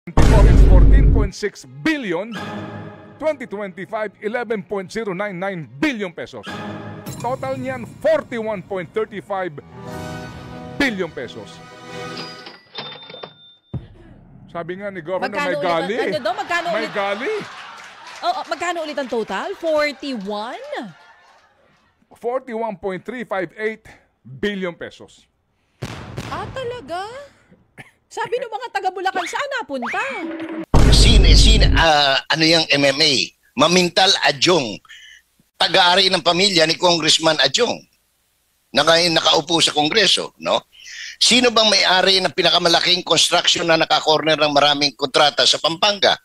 Orange 14.6 billion, 2025 11.099 billion pesos. Total niyan 41.35 billion pesos. Sabi nga ni Governor, Magkano may gali. Ano daw? Magkano May ulit? gali. Magkano ulit ang total? 41? 41.358 billion pesos. Ah, talaga? Sabi ng mga taga Bulacan, saan napunta? Ano yung MMA? Mamintal Adjong. Taga-ari ng pamilya ni Congressman Adjong. Nakaupo sa Kongreso, no? Sino bang may-ari ng pinakamalaking construction na nakakorner ng maraming kontrata sa Pampanga?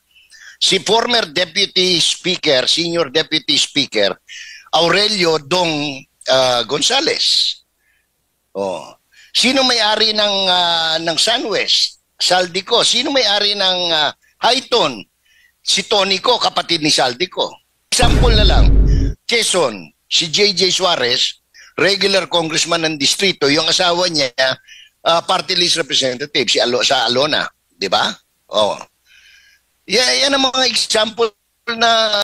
Si former Deputy Speaker, Senior Deputy Speaker, Aurelio Dong Gonzales. Oh. Sino may-ari ng Sunwest? Saldico. Sino may-ari ng Highton? Si Tonico, kapatid ni Saldico. Example na lang, Quezon, si J.J. Suarez, regular congressman ng distrito, yung asawa niya, party list representative, sa Alona. Di ba? Oh. Yan ang mga example na...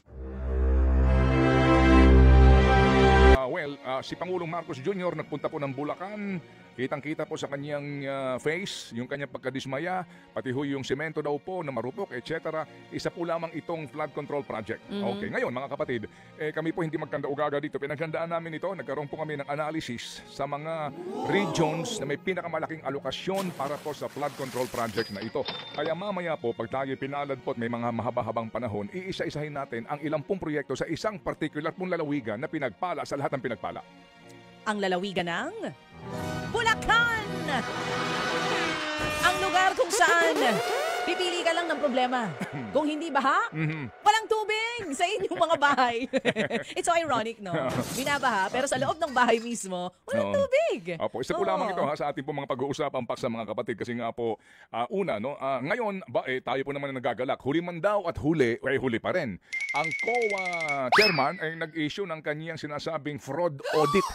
Si Pangulong Marcos Jr. nagpunta po ng Bulacan. Kitang-kita po sa kanyang face, yung kanyang pagkadismaya, pati ho yung semento daw po na marupok, etc. Isa po lamang itong flood control project. Okay, ngayon mga kapatid, kami po hindi magkanda-ugaga dito. Pinaghandaan namin ito, nagkaroon po kami ng analysis sa mga regions na may pinakamalaking alokasyon para po sa flood control project na ito. Kaya mamaya po, pag tayo pinalad po at may mga mahaba-habang panahon, iisa-isahin natin ang ilang pong proyekto sa isang particular pong lalawigan na pinagpala sa lahat ng pinagpala. Ang lalawigan ng Bulacan! Ang lugar kung saan pipili ka lang ng problema. Kung hindi baha, walang tubig sa inyong mga bahay. It's so ironic, no? Binabaha, pero sa loob ng bahay mismo, walang tubig. Opo, isa po lamang ito sa ating po mga pag-uusapan sa mga kapatid kasi nga po, una, no, ngayon, tayo po naman na nagagalak. Huli man daw at huli pa rin. Ang COA chairman ay nag-issue ng kanyang sinasabing fraud audit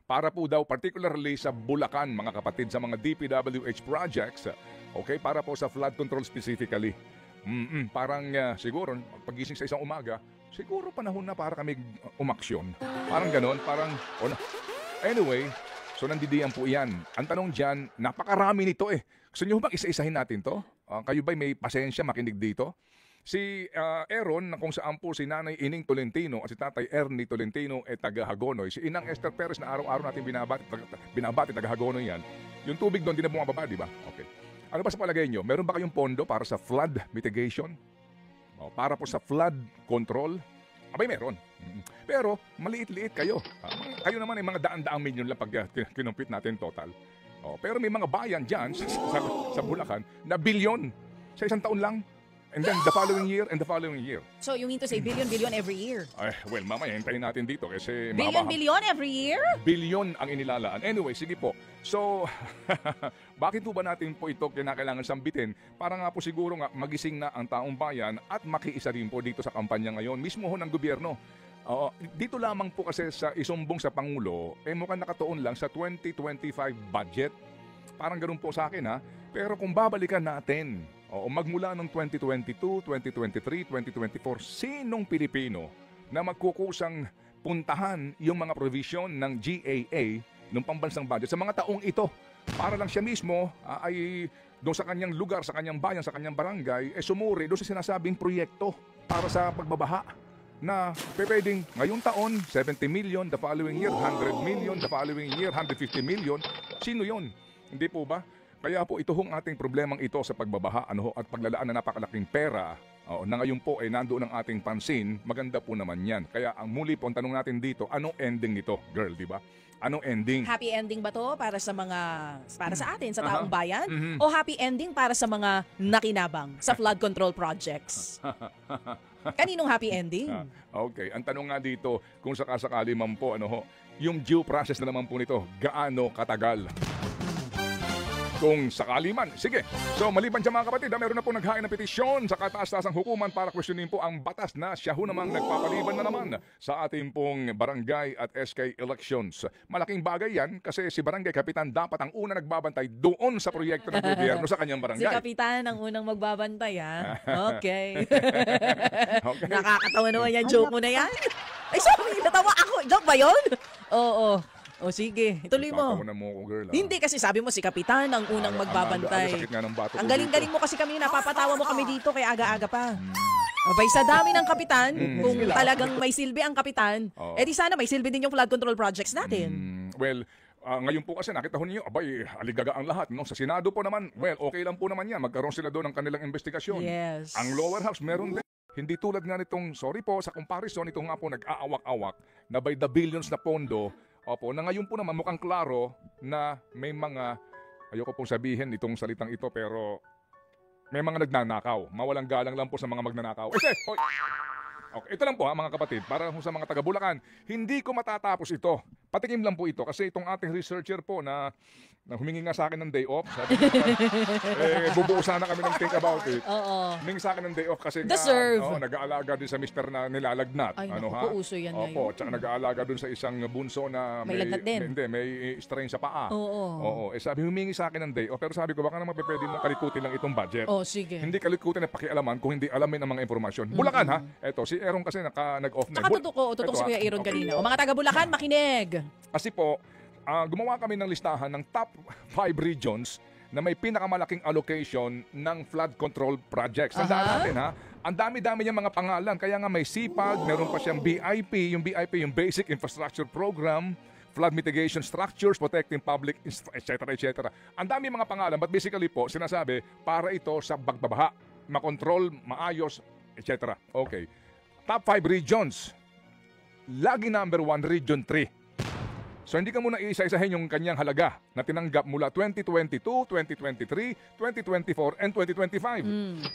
para po daw particularly sa Bulacan, mga kapatid, sa mga DPWH projects, okay, para po sa flood control specifically. Parang siguro, pagising sa isang umaga, siguro panahon na para kami umaksyon. Parang ganon, anyway, so nandidiyan po yan. Ang tanong dyan, napakarami nito eh. Gusto nyo bang isa-isahin natin to? Kayo ba'y may pasensya makinig dito? Si Aaron, na kung saan po si Nanay Ining Tolentino at si Tatay Ernie Tolentino taga Hagonoy. Si Inang Esther Perez na araw-araw natin binabati taga Hagonoy yan. Yung tubig doon, di na bumababa, di ba? Okay. Ano ba sa palagay nyo? Meron ba kayong pondo para sa flood mitigation? Para po sa flood control? Abay, meron. Pero maliit-liit kayo. Kayo naman ay mga daan-daang milyon lang pag kinumpit natin total. Pero may mga bayan dyan sa Bulacan na bilyon sa isang taon lang. And then the following year and the following year. So you mean to say billion every year? Well, mamaya hintayin natin dito kasi billion every year? Bilyon ang inilalaan. Anyway, sige po. So, bakit po ba natin po ito kinakailangan sambitin? Para nga po siguro nga magising na ang taong bayan at makiisa rin po dito sa kampanya ngayon, mismo ho ng gobyerno. Dito lamang po kasi sa isumbong sa Pangulo, mukhang nakatuon lang sa 2025 budget. Parang ganun po sa akin ha. Pero kung babalikan natin, magmula ng 2022, 2023, 2024, sinong Pilipino na magkukusang puntahan yung mga provision ng GAA ng pambansang budget sa mga taong ito para lang siya mismo ay doon sa kanyang lugar, sa kanyang bayan, sa kanyang barangay, sumuri doon sa sinasabing proyekto para sa pagbabaha na pwedeng ngayong taon 70 million, the following year 100 million, the following year 150 million. Sino yon? Hindi po ba? Kaya po ito hong ating problemang ito sa pagbabaha at paglalaan na napakalaking pera na ngayon po ay nandoon ang ating pansin, maganda po naman yan. Kaya ang muli po, ang tanong natin dito, anong ending nito, girl, di ba? Anong ending? Happy ending ba to para sa atin, sa taong bayan? O happy ending para sa mga nakinabang sa flood control projects? Kaninong happy ending? Okay, ang tanong nga dito, kung sakasakali man po, yung due process na naman po nito, gaano katagal? kung sakali man. Sige. So maliban dyan mga kapatid, meron na po naghain ng petisyon sa kataas-taasang hukuman para questionin po ang batas na siya ho namang nagpapaliban na naman sa ating pong barangay at SK elections. Malaking bagay yan kasi si Barangay Kapitan dapat ang una nagbabantay doon sa proyekto ng gobyerno sa kanyang barangay. Si Kapitan ang unang magbabantay, ha? Okay. Okay. Nakakatawa naman yan. Joke mo na yan. Ay, sorry. Natawa ako. Joke ba yun? Oo. O sige, ituloy mo. Tatawanan mo ako, girl. Hindi kasi sabi mo si Kapitan ang unang magbabantay. Sakit nga ng bato Ang ko galing-galing mo kasi kami, napapatawa mo kami dito kaya aga-aga pa. Abay, sa dami ng Kapitan, kung talagang may silbi ang Kapitan, edi sana may silbi din yung flood control projects natin. Well, ngayon po kasi nakita ho ninyo, abay, aligaga ang lahat. No? Sa Senado po naman, well, okay lang po naman yan. Magkaroon sila doon ng kanilang investigasyon. Yes. Ang lower house, meron din. Hindi tulad nga nitong, sorry po, sa comparison, ito nga po nag-aawak-awak na by the billions na pondo. Opo, na ngayon po naman mukhang klaro na may mga, ayoko pong sabihin itong salitang ito, pero may mga nagnanakaw. Mawalang galang lang po sa mga magnanakaw. Okay, ito lang po mga kapatid, para sa mga taga Bulacan, hindi ko matatapos ito. Patikim lang po ito kasi itong ating researcher po na humingi nga sa akin ng day off. Sabi ko, bubuo sana kami ng think about it. Oo. Humingi sa akin ng day off kasi Deserve. nag-aalaga din sa mister na nilalagnat. Ay, ano, naku, uso yan ngayon. Opo, tsaka nag-aalaga dun sa isang bunso na May lagnat din. may strain sa paa. Oo. Sabi humingi sa akin ng day off, pero sabi ko baka naman pwede mo kalikutin lang itong budget. Oh, sige. Hindi kalikutin na pakialaman kung hindi alamin ang mga impormasyon. Bulacan ha. Eto, si Aaron kasi nag-off na. Tsaka tutok si Kuya Aaron kanina. O mga taga Bulacan, makinig. Kasi po, gumawa kami ng listahan ng top 5 regions na may pinakamalaking allocation ng flood control projects. Tandaan natin ha, ang dami-dami niyang mga pangalan. Kaya nga may SIPAG, meron pa siyang BIP, yung Basic Infrastructure Program, Flood Mitigation Structures, Protecting Public, etc. etc. Ang dami mga pangalan, but basically po, sinasabi, para ito sa bagbabaha, makontrol, maayos, etc. Okay. Top 5 regions. Lagi number 1, Region 3. So hindi ka muna iisa-isahin yung kanyang halaga na tinanggap mula 2022, 2023, 2024, and 2025.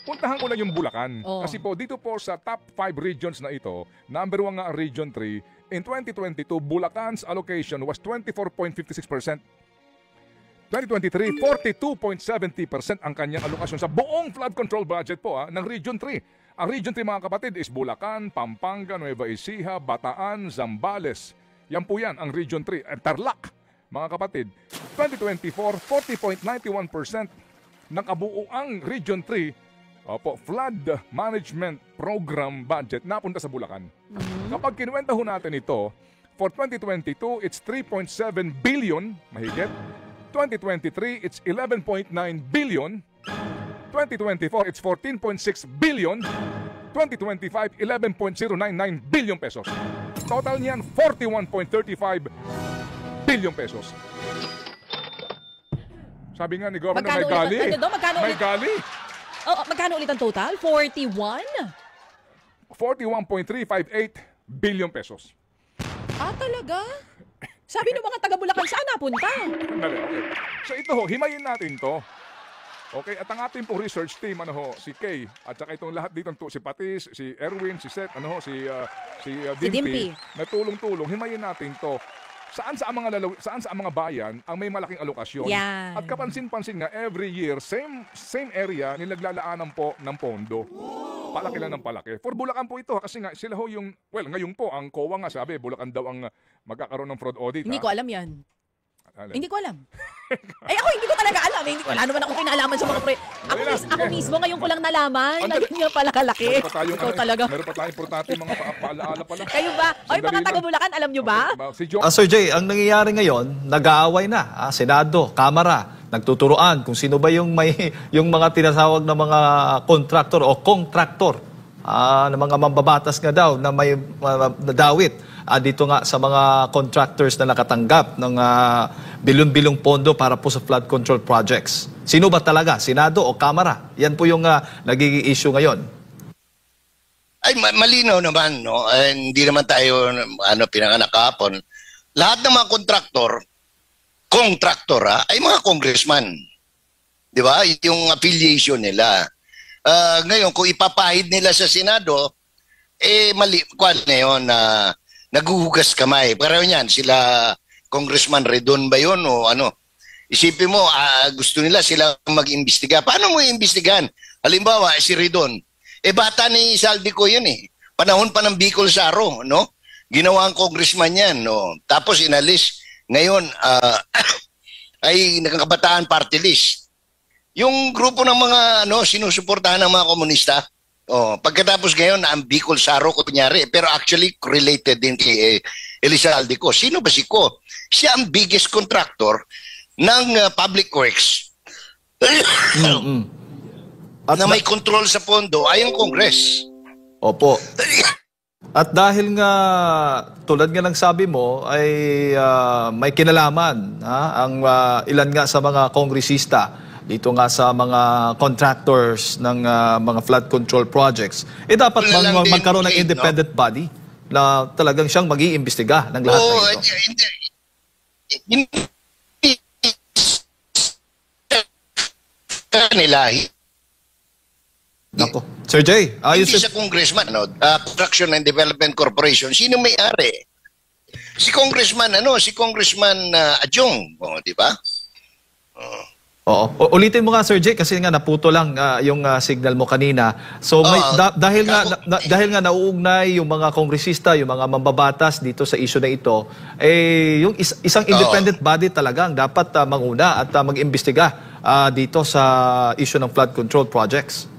Puntahan ko lang yung Bulacan. Kasi po dito po sa top 5 regions na ito, number 1 nga ang Region 3. In 2022, Bulacan's allocation was 24.56%. 2023, 42.70% ang kanyang alokasyon sa buong flood control budget po ng Region 3. Ang Region 3 mga kapatid is Bulacan, Pampanga, Nueva Ecija, Bataan, Zambales. Yan po yan, ang Region 3. At Tarlac, mga kapatid, 2024, 40.91% ng kabuuang Region 3 flood management program budget napunta sa Bulacan. Kapag kinuwenta ho natin ito, for 2022, it's 3.7 billion, mahigit. 2023, it's 11.9 billion. 2024, it's 14.6 billion. 2025, 11.099 billion pesos. Total niyan, 41.35 billion pesos. Sabi nga ni Governor, may gali. May gali. Magkano ulit ang total? 41? 41.358 billion pesos. Talaga? Sabi ng mga taga Bulacan, saan napunta? Okay. So ito ho, himayin natin to. Okay, at ang ating pong research team, si Kay, at saka itong lahat dito, si Patis, si Erwin, si Seth, si Dimpy, na tulong-tulong, himayin natin to. Saan sa mga bayan ang may malaking alokasyon. Yan. At kapansin-pansin nga, every year, same area, nilaglalaanan po ng pondo. Palaki lang ng palaki. For Bulacan po ito, kasi nga sila ho yung, ngayon po, ang COA nga sabi, Bulacan daw ang magkakaroon ng fraud audit. Hindi ko alam yan. Hindi ko alam. Ako hindi ko talaga alam. Wala naman akong kinalaman sa mga Ako mismo ngayon ko lang nalaman. Naging niya pala kalaki. Ikaw talaga. Meron pa tayong importante mga paalaala pala. Kayo ba? Oy, mga taga Bulacan, alam nyo ba? Sir Jay, ang nangyayari ngayon, nag-aaway na. Senado, Kamara, nagtuturoan kung sino ba yung mga tinatawag na mga kontraktor o kontraktor na mga mambabatas nga daw na may nadawit dito nga sa mga contractors na nakatanggap ng bilyon-bilyong pondo para po sa flood control projects. Sino ba talaga? Senado o Kamara? Yan po yung nagiging issue ngayon. Ay, malinaw naman, no? Hindi naman tayo pinanganak kahapon. Lahat ng mga kontraktor ay mga congressman. Di ba? Yung affiliation nila. Ngayon, kung ipapahid nila sa Senado, mali, kwan na yun, naguhugas kamay. Pero yan, sila Congressman Redon ba yun o ano? Isipin mo, gusto nila sila mag-imbestiga. Paano mo iimbestigahan? Halimbawa, si Ridon. Bata ni Saldico yun eh. Panahon pa ng Bicol Saro, no? Ginawa ang congressman yan, no? Tapos inalis. Ngayon, ay nagkakabataan party list. Yung grupo ng mga sinusuportahan ng mga komunista, pagkatapos ngayon, ang Bicol Saro, kunyari, pero actually related din kay Elizalde Ko. Sino ba si Ko? Siya ang biggest contractor ng public works na may control sa pondo ay ang Congress. Opo. At dahil nga, tulad nga ng sabi mo, ay may kinalaman ang ilan nga sa mga kongresista dito nga sa mga contractors ng mga flood control projects, dapat magkaroon ng independent body na talagang siyang mag-iimbestiga ng lahat na ito. Kanila. Nako. Sir Jay, hindi sa congressman, Construction and Development Corporation, sino may-ari? Si congressman, Adjong, di ba? Oo. Ulitin mo nga, Sir Jay, kasi nga naputo lang yung signal mo kanina. So dahil nga nauugnay yung mga kongresista, yung mga mambabatas dito sa issue na ito, yung isang independent body talagang dapat manguna at mag-imbestiga dito sa issue ng flood control projects.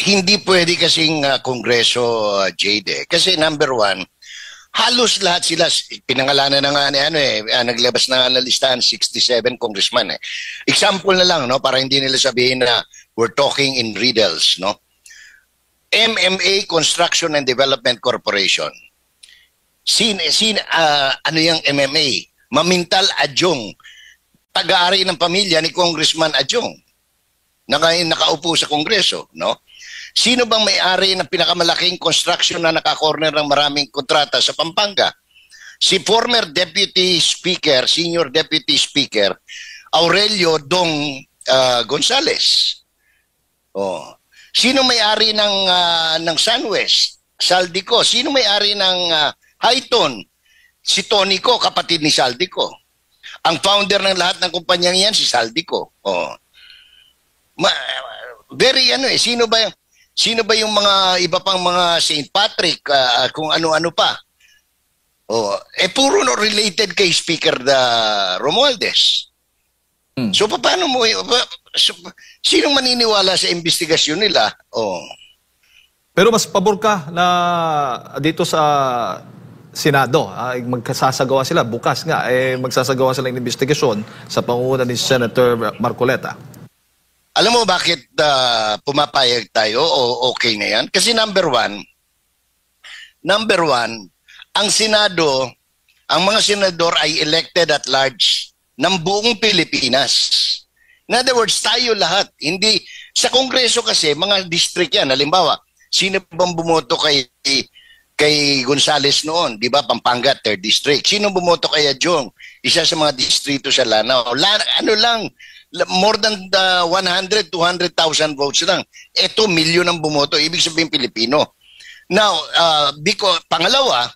Hindi pwede kasing Kongreso, Jade. Kasi number one, halos lahat sila, pinangalanan na nga naglabas na nga listahan 67 congressman. Example na lang, no, para hindi nila sabihin na we're talking in riddles, no? MMA, Construction and Development Corporation. Ano yung MMA? Mamintal Adjong, taga-ari ng pamilya ni Congressman Adjong, nakaupo sa Kongreso, no? Sino bang may-ari ng pinakamalaking construction na nakakorner ng maraming kontrata sa Pampanga? Si former Deputy Speaker, Senior Deputy Speaker, Aurelio Dong Gonzales. Sino may-ari ng Sunwest? Saldico. Sino may-ari ng Highton? Si Tonico, kapatid ni Saldico. Ang founder ng lahat ng kumpanyang yan, si Saldico. Very Sino ba yung mga iba pang mga St. Patrick, kung ano-ano pa? Puro related kay Speaker Romualdez. So paano mo, sino maniniwala sa investigasyon nila? Pero mas pabor ka na dito sa Senado, magsasagawa sila, bukas nga, magsasagawa sila ng investigasyon sa pangunguna ni Senator Marcoleta. Alam mo bakit pumapayag tayo o okay na yan? Kasi number one, ang Senado, ang mga senador ay elected at large ng buong Pilipinas. In other words, tayo lahat. Hindi, sa Kongreso kasi, mga district yan. Halimbawa, sino bang bumoto kay Gonzales noon? Di ba? Pampanga, 3rd District. Sino bumoto kay Adjong? Isa sa mga distrito sa Lanao. More than 100, 200,000 votes lang. Ito, milyon ang bumoto. Ibig sabihin Pilipino. Now, pangalawa,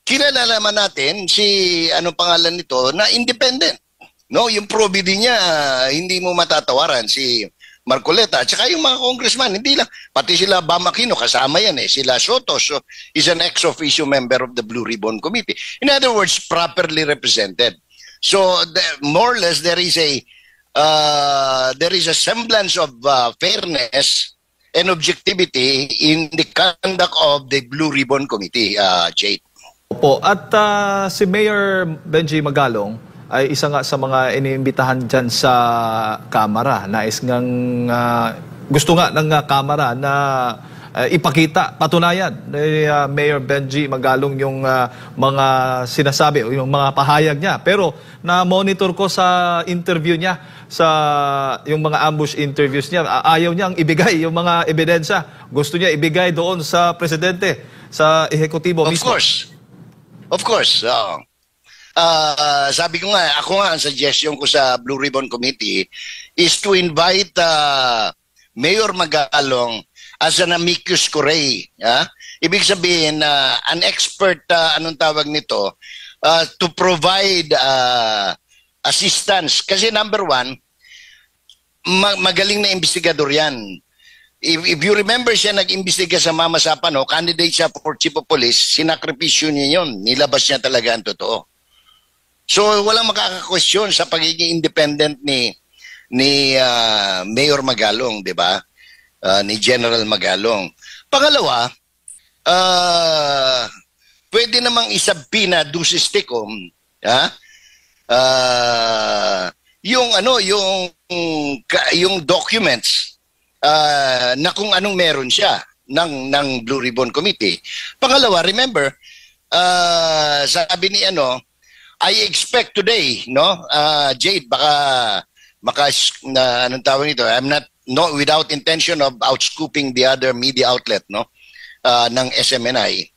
kilala naman natin si, pangalan nito, na independent. No, yung probity niya, hindi mo matatawaran si Marcoleta. At saka yung mga congressman, hindi lang. Pati sila Bam Aquino, kasama yan Sila Soto, so is an ex-officio member of the Blue Ribbon Committee. In other words, properly represented. So, more or less, there is a semblance of fairness and objectivity in the conduct of the Blue Ribbon Committee, Jade. Opo. At si Mayor Benji Magalong ay isa nga sa mga iniimbitahan dyan sa Kamara. Gusto nga ng Kamara na ipakita, patunayan ni Mayor Benji Magalong yung mga sinasabi o yung mga pahayag niya. Pero na-monitor ko sa interview niya, yung mga ambush interviews niya, ayaw niyang ibigay yung mga ebidensya. Gusto niya ibigay doon sa presidente, sa ehekutibo mismo. Of course. Sabi ko nga, ang suggestion ko sa Blue Ribbon Committee is to invite Mayor Magalong as an amicus curiae. Ibig sabihin, an expert, anong tawag nito, to provide assistance. Kasi number one, magaling na investigador yan. If you remember siya nag-imbestiga sa Mama Sapano, candidate siya for chief of police, sinakripisyo niya yun. Nilabas niya talaga ang totoo. So walang makaka-question sa pagiging independent ni Mayor Magalong, di ba? Ni General Magalong. Pangalawa, pwede namang isabina ducis tecum, yung documents na kung anong meron siya ng Blue Ribbon Committee. Pangalawa, remember, sabi ni I expect today, Jade, baka anong tawag nito, I'm not without intention of outscooping the other media outlet, ng SMNI.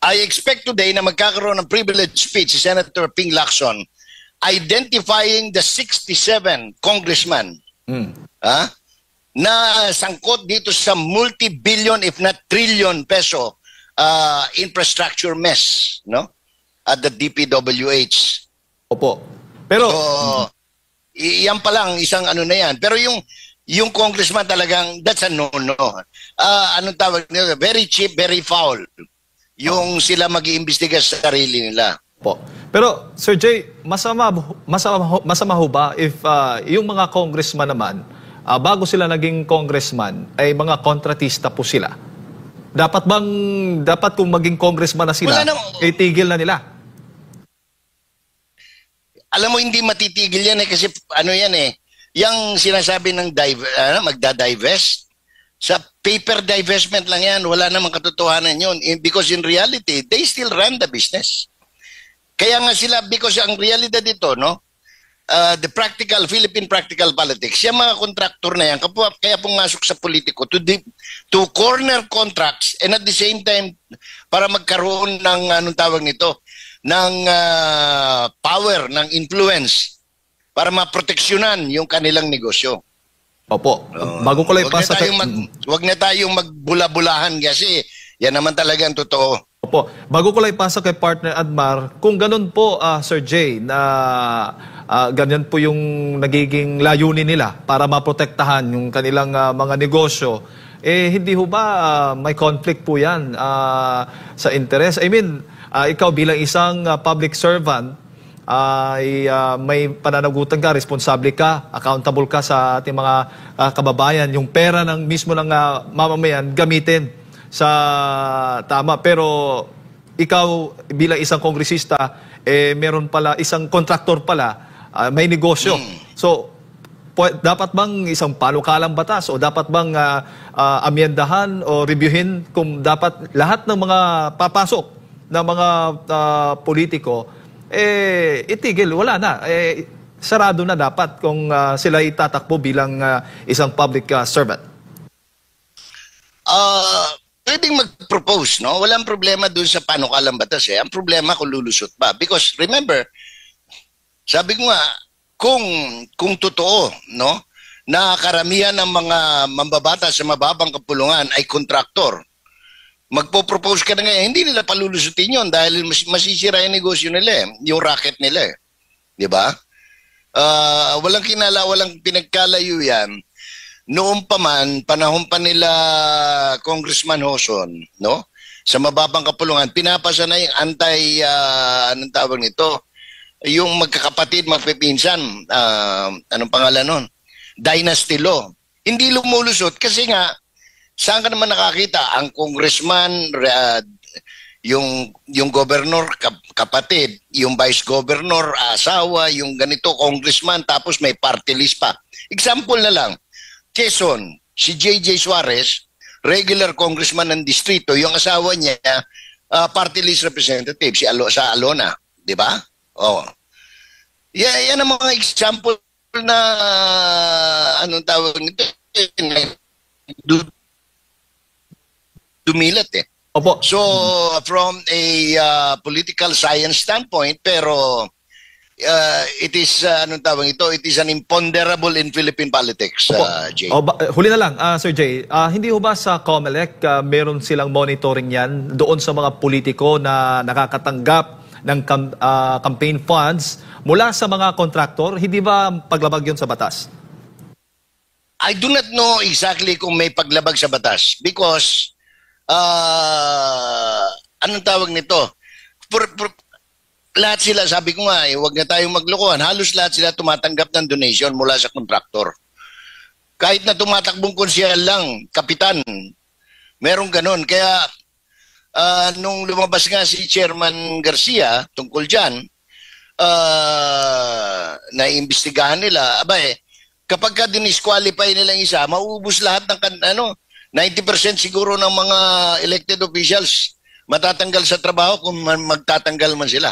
I expect today na magkakaroon ng privileged speech si Senator Ping Lacson identifying the 67 congressman na sangkot dito sa multi-billion if not trillion peso infrastructure mess, at the DPWH. Opo. Pero yan pa lang isang na yan. Pero yung congressman talagang that's a no-no. Anong tawag nila? Very cheap, very foul. Yung sila mag-iimbestiga sa sarili nila. Po. Pero Sir Jay, masama ho ba if yung mga congressman naman, bago sila naging congressman, ay mga kontratista po sila? Dapat kung maging congressman na sila, itigil na nila? Alam mo, hindi matitigil yan kasi yung sinasabi ng magda-divest, sa paper divestment lang yan, wala namang katotohanan yun. Because in reality, they still run the business. Kaya nga sila, because ang realidad dito, the Philippine practical politics, yung mga kontraktor na yan, kaya pumasok sa politiko to corner contracts and at the same time, para magkaroon ng, ng power, ng influence, para maproteksyonan yung kanilang negosyo. Opo. Bago ko lang ipasa wag na tayong magbula-bulahan kasi yan naman talaga ang totoo. Opo. Bago ko lang ipasa kay partner Admar, kung ganun po, Sir Jay, na ganyan po yung nagiging layunin nila para maprotektahan yung kanilang mga negosyo, hindi ho ba may conflict po yan sa interest? I mean, ikaw bilang isang public servant, may pananagutan ka, responsable ka, accountable ka sa ating mga kababayan. Yung pera ng mismo ng mamamayan, gamitin sa tama. Pero ikaw bilang isang kongresista, meron pala, isang kontraktor pala, may negosyo. So, dapat bang isang panukalang batas o dapat bang amyendahan o reviewin kung dapat lahat ng mga papasok ng mga politiko itigil, wala na. Sarado na dapat kung sila itatakbo bilang isang public servant. Pwedeng mag-propose, Walang problema dun sa panukalang batas. Ang problema kung lulusot ba. Because remember, sabi ko nga, kung totoo, na karamihan ng mga mambabata sa mababang kapulungan ay kontraktor, magpo-propose ka na ngayon, hindi nila palulusutin yun dahil masisira yung negosyo nila, yung racket nila. Di ba? Walang walang pinagkalayo yan. Noon pa man, panahon pa nila Congressman Hoson, sa mababang kapulungan, pinapasa na yung anong tawag nito? Yung magkakapatid, magpipinsan, anong pangalan nun? Dynasty law. Hindi lumulusot kasi nga, saan ka naman nakakita? Ang congressman, yung governor, kapatid, yung vice governor, asawa, yung ganito, congressman, tapos may party list pa. Example na lang, Quezon, si J.J. Suarez, regular congressman ng distrito, yung asawa niya, party list representative, sa Alona. Di ba? Yan ang mga example na, anong tawag nito, dumilat Opo. So from a political science standpoint, pero it is anong tawag ito? It is an imponderable in Philippine politics, Jay. Huli na lang, Sir Jay. Hindi ho ba sa COMELEC meron silang monitoring yan doon sa mga politiko na nakakatanggap ng campaign funds mula sa mga kontraktor, hindi ba paglabag yun sa batas? I do not know exactly kung may paglabag sa batas because anong tawag nito? Lahat sila, sabi ko nga, huwag na tayong maglokohan. Halos lahat sila tumatanggap ng donation mula sa kontraktor. Kahit na tumatakbong konsyel lang, kapitan, merong ganun. Kaya nung lumabas nga si Chairman Garcia tungkol dyan, naiimbestigahan nila, kapag ka dinisqualify nilang isa, mauubos lahat ng 90% siguro ng mga elected officials matatanggal sa trabaho kung magtatanggal man sila.